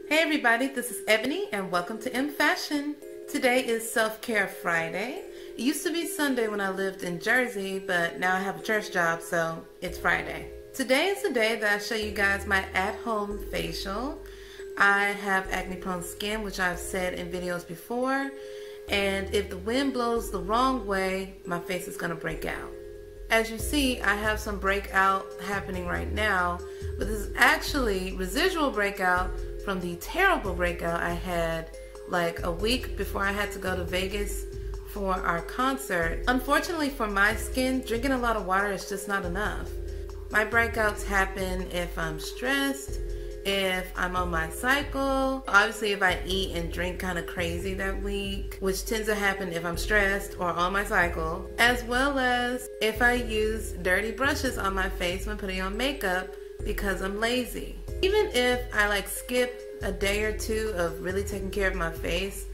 Hey everybody, this is Ebony and welcome to EMMFASHION. Today is Self-Care Friday. It used to be Sunday when I lived in Jersey, but now I have a church job, so it's Friday. Today is the day that I show you guys my at-home facial. I have acne-prone skin, which I've said in videos before, and if the wind blows the wrong way, my face is gonna break out. As you see, I have some breakout happening right now, but this is actually residual breakout from the terrible breakout I had like a week before I had to go to Vegas for our concert. Unfortunately for my skin, drinking a lot of water is just not enough. My breakouts happen if I'm stressed, if I'm on my cycle, obviously if I eat and drink kind of crazy that week, which tends to happen if I'm stressed or on my cycle, as well as if I use dirty brushes on my face when putting on makeup because I'm lazy. Even if I skip a day or two of really taking care of my face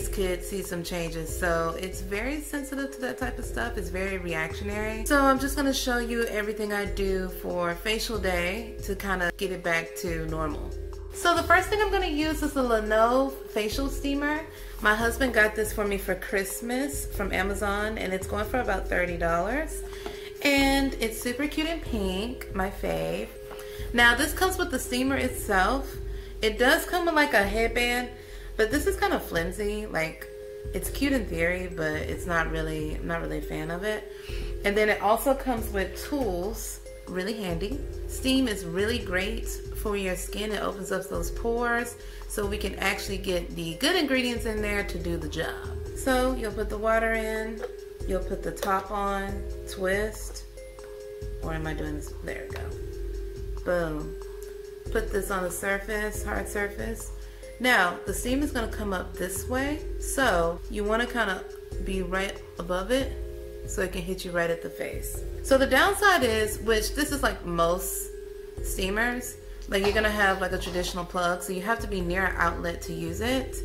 could see some changes. So it's very sensitive to that type of stuff. It's very reactionary. So I'm just gonna show you everything I do for facial day to kind of get it back to normal. So the first thing I'm gonna use is the Lenovo facial steamer. My husband got this for me for Christmas from Amazon and it's going for about $30. And it's super cute and pink, my fave. Now this comes with the steamer itself. It does come with like a headband, but this is kind of flimsy. Like, it's cute in theory, but it's I'm not really a fan of it. And then it also comes with tools, really handy. Steam is really great for your skin. It opens up those pores so we can actually get the good ingredients in there to do the job. So you'll put the water in, you'll put the top on, twist, or am I doing this? There we go. Boom. Put this on the surface, hard surface. Now, the steam is gonna come up this way, so you wanna kinda be right above it so it can hit you right at the face. So the downside is, which this is like most steamers, like you're gonna have like a traditional plug, so you have to be near an outlet to use it.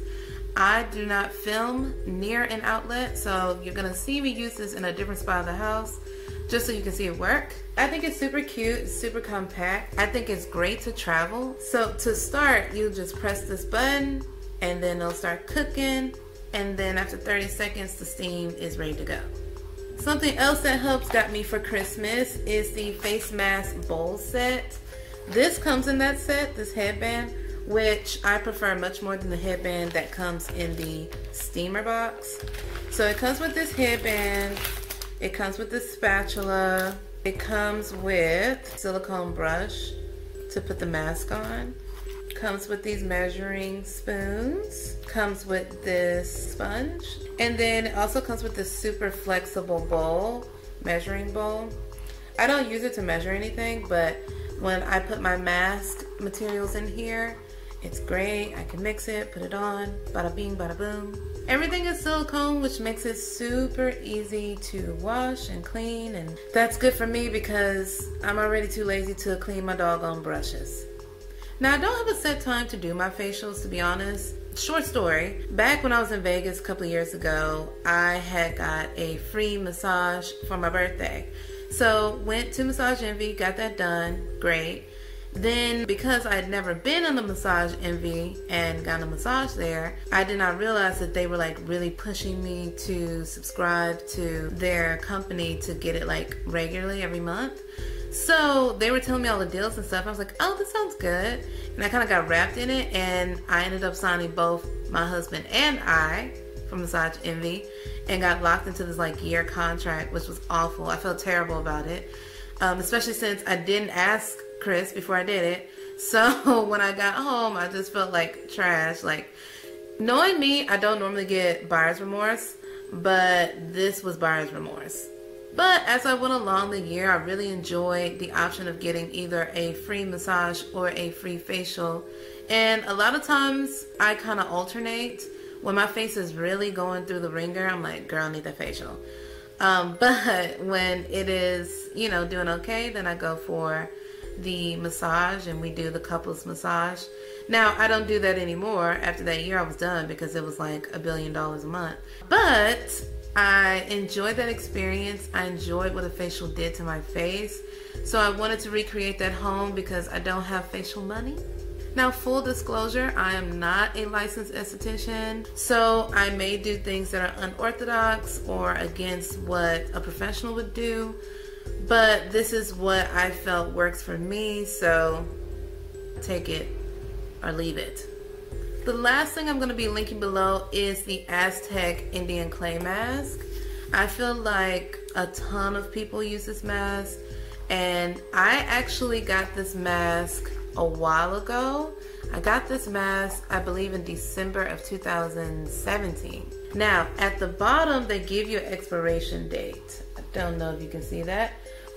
I do not film near an outlet, so you're gonna see me use this in a different spot of the house just so you can see it work. I think it's super cute, it's super compact. I think it's great to travel. So to start, you just press this button and then it'll start cooking, and then after 30 seconds the steam is ready to go. Something else that Hubs got me for Christmas is the face mask bowl set. This comes in that set, this headband, which I prefer much more than the headband that comes in the steamer box. So it comes with this headband, it comes with this spatula, it comes with silicone brush to put the mask on, comes with these measuring spoons, comes with this sponge, and then it also comes with this super flexible bowl, measuring bowl. I don't use it to measure anything, but when I put my mask materials in here, it's great. I can mix it, put it on, bada bing, bada boom. Everything is silicone, which makes it super easy to wash and clean, and that's good for me because I'm already too lazy to clean my doggone brushes. Now, I don't have a set time to do my facials, to be honest. Short story, back when I was in Vegas a couple of years ago, I had got a free massage for my birthday. So went to Massage Envy, got that done, great. Then, because I had never been on the Massage Envy and got a massage there, I did not realize that they were like really pushing me to subscribe to their company to get it like regularly every month. So they were telling me all the deals and stuff. I was like, oh, this sounds good. And I kind of got wrapped in it, and I ended up signing both my husband and I from Massage Envy and got locked into this like year contract, which was awful. I felt terrible about it, especially since I didn't ask Chris before I did it. So when I got home, I just felt like trash. Like, knowing me, I don't normally get buyer's remorse, but this was buyer's remorse. But as I went along the year, I really enjoyed the option of getting either a free massage or a free facial. And a lot of times I kind of alternate. When my face is really going through the ringer, I'm like, girl, I need that facial. But when it is, you know, doing okay, then I go for the massage and we do the couples massage. Now, I don't do that anymore. After that year, I was done because it was like $1 billion a month. But I enjoyed that experience. I enjoyed what a facial did to my face. So I wanted to recreate that home because I don't have facial money. Now, full disclosure, I am not a licensed esthetician, so I may do things that are unorthodox or against what a professional would do, but this is what I felt works for me, so take it or leave it. The last thing I'm going to be linking below is the Aztec Indian clay mask. I feel like a ton of people use this mask, and I actually got this mask a while ago. I got this mask, I believe, in December of 2017. Now, at the bottom, they give you an expiration date. I don't know if you can see that,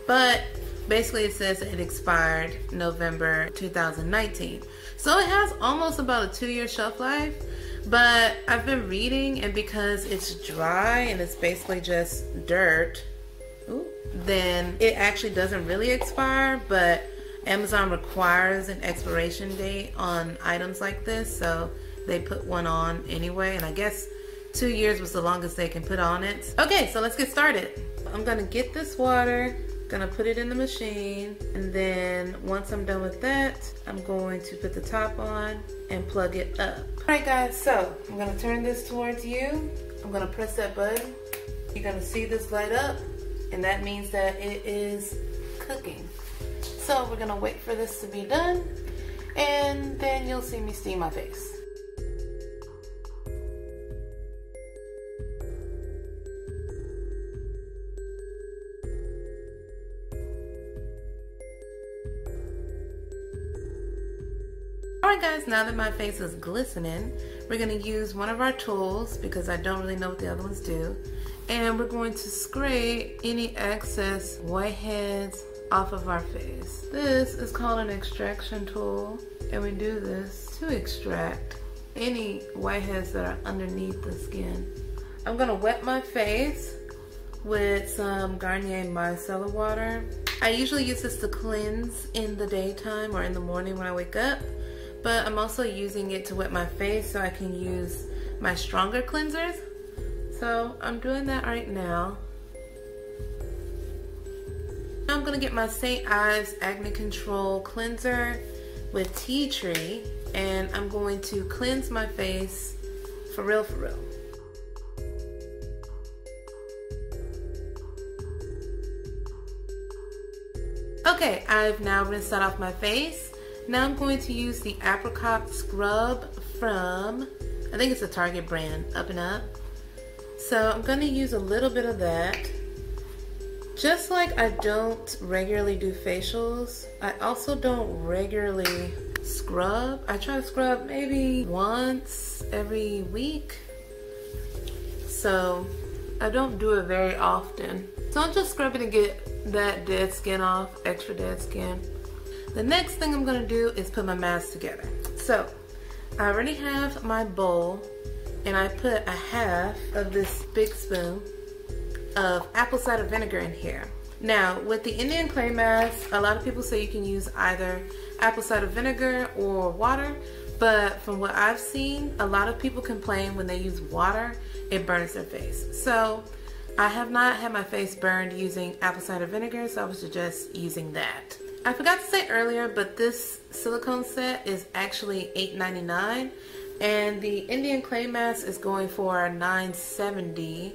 but basically it says that it expired November 2019. So it has almost about a 2-year shelf life, but I've been reading, and because it's dry and it's basically just dirt, then it actually doesn't really expire, but Amazon requires an expiration date on items like this, so they put one on anyway, and I guess 2 years was the longest they can put on it. Okay, so let's get started. I'm gonna get this water, gonna put it in the machine, and then once I'm done with that, I'm going to put the top on and plug it up. Alright guys, so I'm gonna turn this towards you. I'm gonna press that button. You're gonna see this light up, and that means that it is cooking. So we're gonna wait for this to be done, and then you'll see me steam my face. Alright guys, now that my face is glistening, we're gonna use one of our tools because I don't really know what the other ones do, and we're going to scrape any excess whiteheads off of our face. This is called an extraction tool, and we do this to extract any whiteheads that are underneath the skin. I'm gonna wet my face with some Garnier micellar water. I usually use this to cleanse in the daytime or in the morning when I wake up, but I'm also using it to wet my face so I can use my stronger cleansers. So I'm doing that right now. I'm gonna get my St. Ives Acne Control Cleanser with tea tree, and I'm going to cleanse my face for real, for real. Okay, I've now rinsed that off my face. Now I'm going to use the apricot scrub from, I think it's a Target brand, up&up. So I'm gonna use a little bit of that. Just like I don't regularly do facials, I also don't regularly scrub. I try to scrub maybe once every week. So I don't do it very often. So I'm just scrubbing to get that dead skin off, extra dead skin. The next thing I'm gonna do is put my mask together. So I already have my bowl, and I put a half of this big spoon of apple cider vinegar in here. Now, with the Indian clay mask, a lot of people say you can use either apple cider vinegar or water, but from what I've seen, a lot of people complain when they use water, it burns their face. So I have not had my face burned using apple cider vinegar, so I was just using that. I forgot to say earlier, but this silicone set is actually $8.99, and the Indian clay mask is going for $9.70,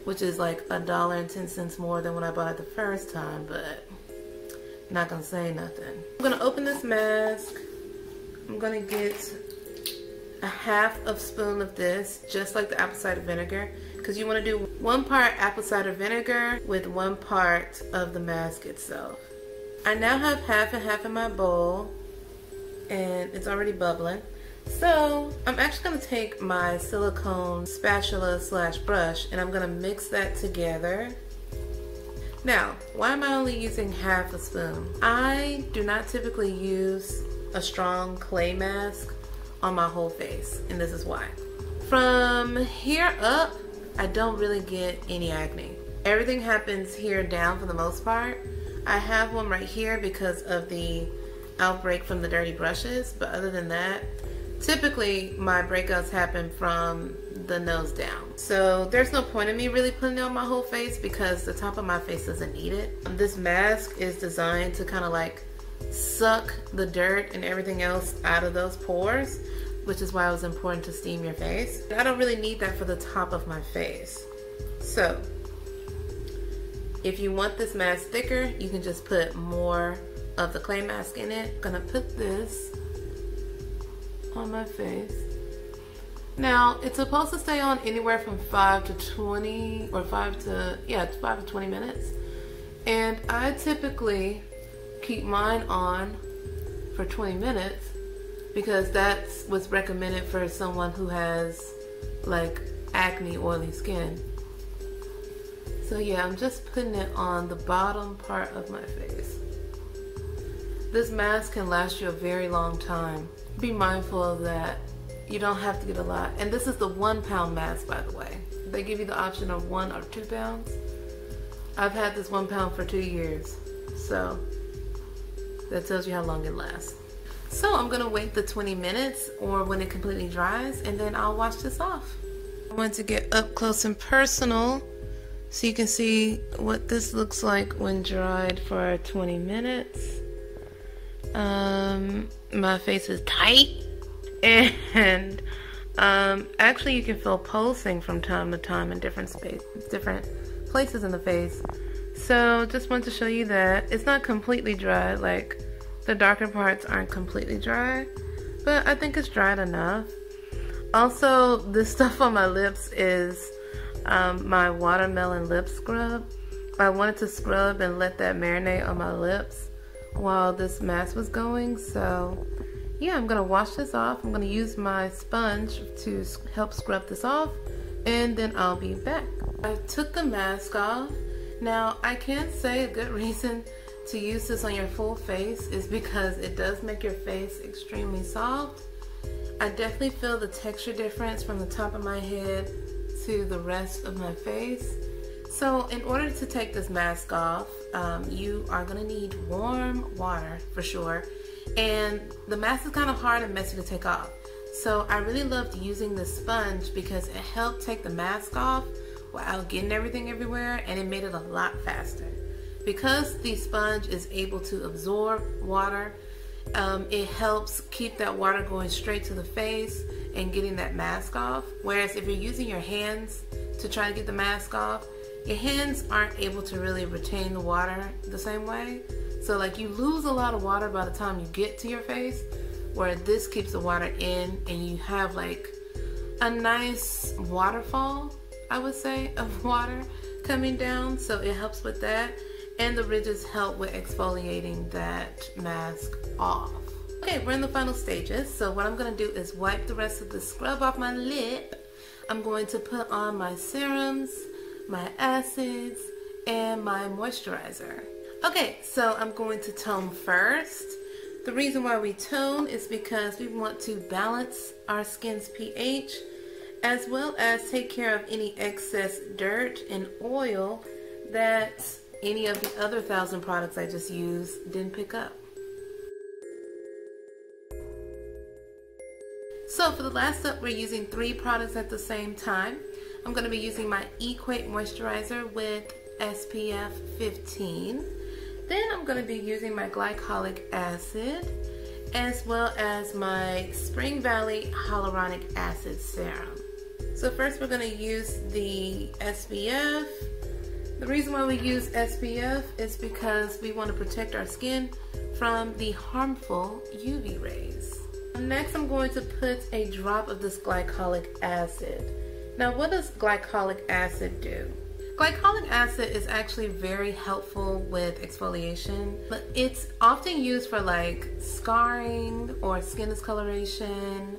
which is like $1.10 more than when I bought it the first time, but not gonna say nothing. I'm gonna open this mask. I'm gonna get a half of spoon of this, just like the apple cider vinegar, because you want to do 1 part apple cider vinegar with 1 part of the mask itself. I now have half and half in my bowl, and it's already bubbling. So I'm actually going to take my silicone spatula / brush, and I'm going to mix that together. Now, why am I only using half a spoon? I do not typically use a strong clay mask on my whole face, and this is why. From here up, I don't really get any acne. Everything happens here down for the most part. I have one right here because of the outbreak from the dirty brushes, but other than that, typically my breakouts happen from the nose down. So there's no point in me really putting it on my whole face because the top of my face doesn't need it. This mask is designed to kind of like suck the dirt and everything else out of those pores, which is why it was important to steam your face. I don't really need that for the top of my face. So if you want this mask thicker, you can just put more of the clay mask in it. I'm gonna put this on my face. Now, it's supposed to stay on anywhere from 5 to 20, or 5 to 20 minutes. And I typically keep mine on for 20 minutes because that's what's recommended for someone who has like acne, oily skin. So yeah, I'm just putting it on the bottom part of my face. This mask can last you a very long time. Be mindful of that. You don't have to get a lot. And this is the 1 pound mask, by the way. They give you the option of 1 or 2 pounds. I've had this 1 pound for 2 years. So that tells you how long it lasts. So I'm gonna wait the 20 minutes or when it completely dries, and then I'll wash this off. I want to get up close and personal so you can see what this looks like when dried for 20 minutes. My face is tight, and actually you can feel pulsing from time to time in different places in the face. So just want to show you that it's not completely dry, like the darker parts aren't completely dry, but I think it's dried enough. Also, this stuff on my lips is my watermelon lip scrub. I wanted to scrub and let that marinate on my lips while this mask was going. So yeah, I'm gonna wash this off. I'm gonna use my sponge to help scrub this off, and then I'll be back. I took the mask off. Now, I can say a good reason to use this on your full face is because it does make your face extremely soft. I definitely feel the texture difference from the top of my head to the rest of my face. So in order to take this mask off, you are gonna need warm water for sure. And the mask is kind of hard and messy to take off. So I really loved using this sponge because it helped take the mask off without getting everything everywhere, and it made it a lot faster. Because the sponge is able to absorb water, it helps keep that water going straight to the face and getting that mask off. Whereas if you're using your hands to try to get the mask off, your hands aren't able to really retain the water the same way. So like you lose a lot of water by the time you get to your face, where this keeps the water in and you have like a nice waterfall, I would say, of water coming down. So it helps with that. And the ridges help with exfoliating that mask off. Okay, we're in the final stages. So what I'm gonna do is wipe the rest of the scrub off my lip. I'm going to put on my serums, my acids, and my moisturizer. Okay, so I'm going to tone first. The reason why we tone is because we want to balance our skin's pH, as well as take care of any excess dirt and oil that any of the other 1,000 products I just used didn't pick up. So for the last step, we're using 3 products at the same time. I'm going to be using my Equate Moisturizer with SPF 15. Then I'm going to be using my glycolic acid, as well as my Spring Valley Hyaluronic Acid Serum. So first we're going to use the SPF. The reason why we use SPF is because we want to protect our skin from the harmful UV rays. Next, I'm going to put a drop of this glycolic acid. Now, what does glycolic acid do? Glycolic acid is actually very helpful with exfoliation, but it's often used for like scarring or skin discoloration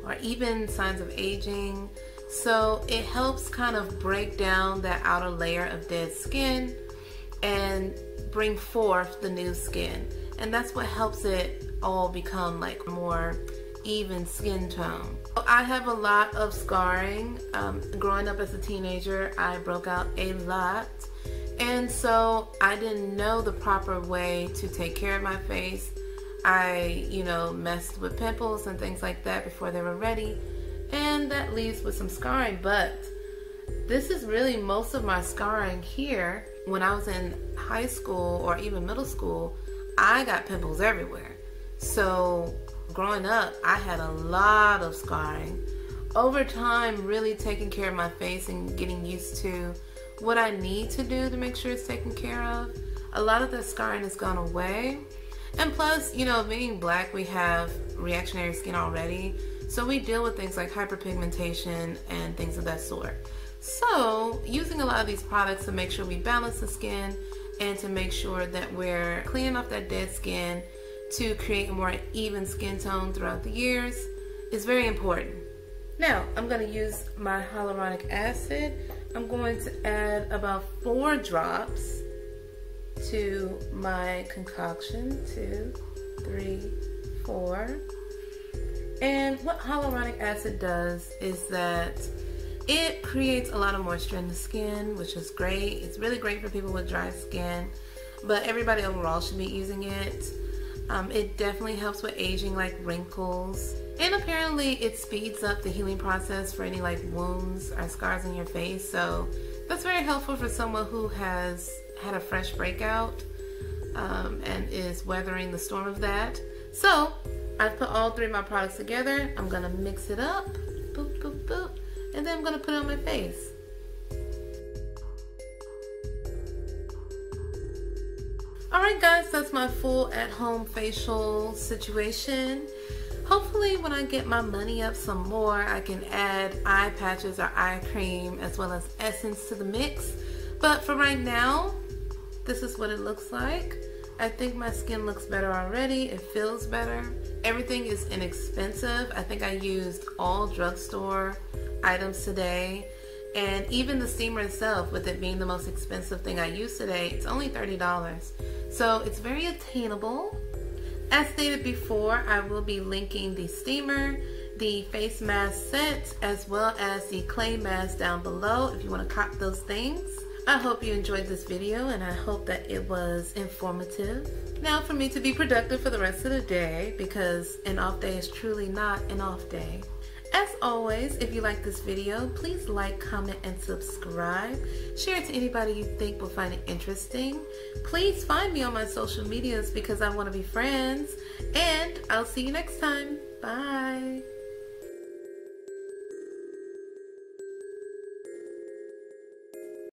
or even signs of aging. So it helps kind of break down that outer layer of dead skin and bring forth the new skin. And that's what helps it all become like more even skin tone. I have a lot of scarring. Growing up as a teenager, I broke out a lot. And so I didn't know the proper way to take care of my face. I, messed with pimples and things like that before they were ready. And that leaves with some scarring, but this is really most of my scarring here. When I was in high school or even middle school, I got pimples everywhere. So growing up, I had a lot of scarring. Over time, really taking care of my face and getting used to what I need to do to make sure it's taken care of, a lot of the scarring has gone away. And plus, you know, being black, we have reactionary skin already, so we deal with things like hyperpigmentation and things of that sort. So using a lot of these products to make sure we balance the skin and to make sure that we're cleaning off that dead skin to create a more even skin tone throughout the years is very important. Now, I'm going to use my hyaluronic acid. I'm going to add about 4 drops to my concoction. 2, 3, 4. And what hyaluronic acid does is that it creates a lot of moisture in the skin, which is great. It's really great for people with dry skin, but everybody overall should be using it. It definitely helps with aging, like wrinkles. And apparently it speeds up the healing process for any like wounds or scars on your face. So that's very helpful for someone who has had a fresh breakout and is weathering the storm of that. So I've put all 3 of my products together. I'm gonna mix it up, boop, boop, boop, and then I'm gonna put it on my face. Alright guys, that's my full at-home facial situation. Hopefully when I get my money up some more, I can add eye patches or eye cream as well as essence to the mix. But for right now, this is what it looks like. I think my skin looks better already. It feels better. Everything is inexpensive. I think I used all drugstore items today. And even the steamer itself, with it being the most expensive thing I used today, it's only $30. So it's very attainable. As stated before, I will be linking the steamer, the face mask set, as well as the clay mask down below if you want to cop those things. I hope you enjoyed this video and I hope that it was informative. Now for me to be productive for the rest of the day, because an off day is truly not an off day. As always, if you like this video, please like, comment, and subscribe. Share it to anybody you think will find it interesting. Please find me on my social medias because I want to be friends. And I'll see you next time. Bye.